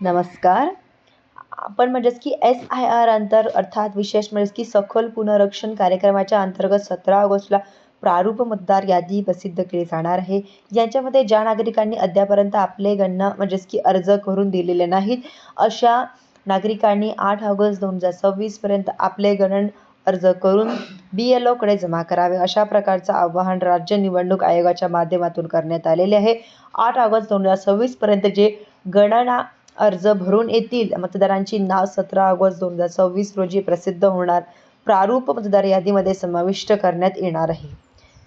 नमस्कार. आपण म्हणजेच की SIR अर्थात विशेष म्हणजेच की सखोल पुनर्रक्षण कार्यक्रमाच्या अंतर्गत 17 ऑगस्टला प्रारूप मतदार यादी प्रसिद्ध केली जाणार आहे. यांच्यामध्ये ज्या नागरिकांनी अद्यापर्यंत आपले गणना म्हणजेच की अर्ज करून दिलेले नाहीत, अशा नागरिकांनी 8 ऑगस्ट 2026 पर्यंत आपले गणन अर्ज करून BLO कडे जमा करावे, अशा प्रकारचं आवाहन राज्य निवडणूक आयोगाच्या माध्यमातून करण्यात आलेले आहे. 8 ऑगस्ट 2026 पर्यंत जे गणना अर्ज भरून येतील मतदारांची नाव 17 ऑगस्ट 2026 रोजी प्रसिद्ध होणार प्रारूप मतदार यादीमध्ये समाविष्ट करण्यात येणार आहे.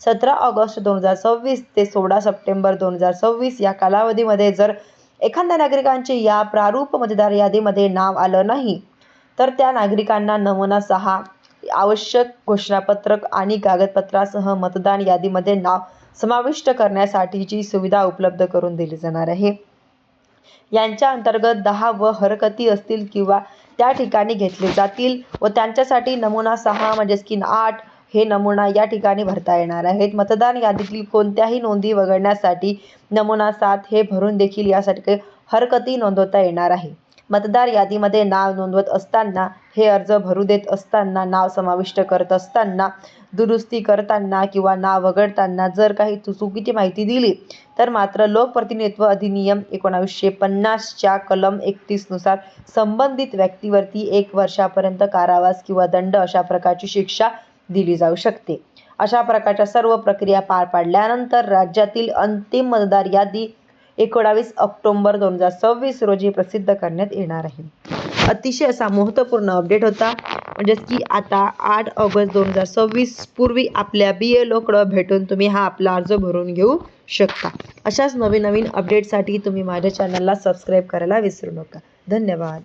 17 ऑगस्ट 2026 ते 16 सप्टेंबर 2026 या कालावधीमध्ये जर एखाद्या नागरिकांचे या प्रारूप मतदार यादीमध्ये नाव आलं नाही, तर त्या नागरिकांना नमुना 6 आवश्यक घोषणापत्रक आणि कागदपत्रासह मतदान यादीमध्ये नाव समाविष्ट करण्यासाठीची सुविधा उपलब्ध करून दिली जाणार आहे. यांच्या अंतर्गत 10 व हरकती असतील किंवा त्या ठिकाणी घेतले जातील व त्यांच्यासाठी नमुना 6 म्हणजेच की 8 हे नमुना या ठिकाणी भरता येणार आहेत. मतदान यादीतील कोणत्याही नोंदी वगळण्यासाठी नमुना 7 हे भरून देखील यासाठी हरकती नोंदवता येणार आहे. मतदार यादीमध्ये नाव नोंदवत असताना, हे अर्ज भरू देत असताना, नाव समाविष्ट करत असताना, दुरुस्ती करताना किंवा नाव वगळताना जर काही चुकीची माहिती दिली तर मात्र लोकप्रतिनिधित्व अधिनियम 1950 च्या कलम 31 नुसार संबंधित व्यक्तीवरती 1 वर्षापर्यंत कारावास किंवा दंड अशा प्रकारची शिक्षा दिली जाऊ शकते. अशा प्रकारच्या सर्व प्रक्रिया पार पाडल्यानंतर राज्यातील अंतिम मतदार यादी 19 ऑक्टोबर 2026 रोजी प्रसिद्ध करण्यात येणार आहे. अतिशय असा महत्त्वपूर्ण अपडेट होता. म्हणजेच की आता 8 ऑगस्ट 2026 पूर्वी आपल्या BLO कडे भेटून तुम्ही हा आपला अर्ज भरून घेऊ शकता. अशाच नवीन अपडेटसाठी तुम्ही माझ्या चॅनलला सबस्क्राईब करायला विसरू नका. धन्यवाद.